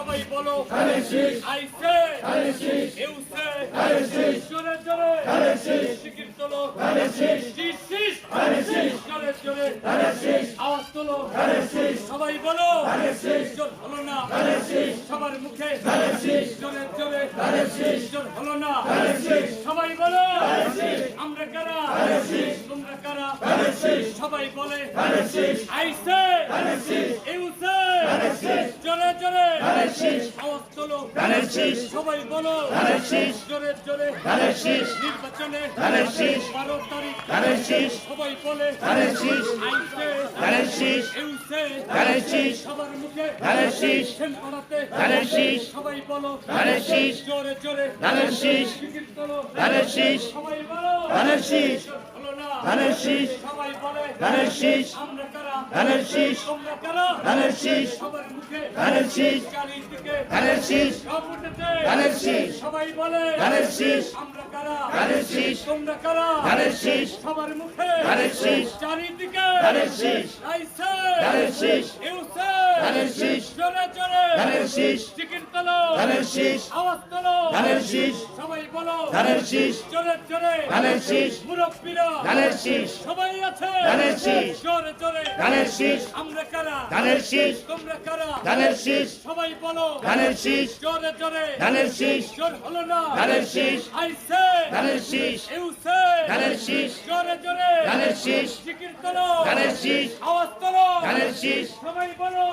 সবাই বলো আইসে ইউসে জোরে জোরে শিকির তোলো শীষ জোরে জোরে আওয়াজ তোলো সবাই বলো জোর হলো না সবার মুখে জোরে জোরে জোর হলো না সবাই বলো আমরা কারা তোমরা কারা সবাই বলে আইসে ইউসে জোরে জোরে আওয়াজ তোলো সবাই বলো জোরে জোরে নির্বাচনে 12 তারিখ সবাই বলে আইসে ইউসে সবার মুখে করাতে সবাই বলো জোরে জোরে শিকির তোলো সবাই বলো হলো না সবাই বলে আমরা কারা তোমরা কারা সবার মুখে চারিদিকে সব উঠেছে সবাই বলে আমরা কারা তোমরা কারা সবার মুখে চারিদিকে আইসে ইউসে জোরে জোরে চিকেন তোলো আওয়াজ তোলো সবাই বলো জোরে জোরে মুরব্বীরা সবাই আছে জোরে জোরে আমরা কারা তোমরা কারা সবাই বলো জোরে জোরে জোর হলো না আইসে ইউসে জোরে জোরে চিকেন তোলো আওয়াজ তোলো সবাই বলো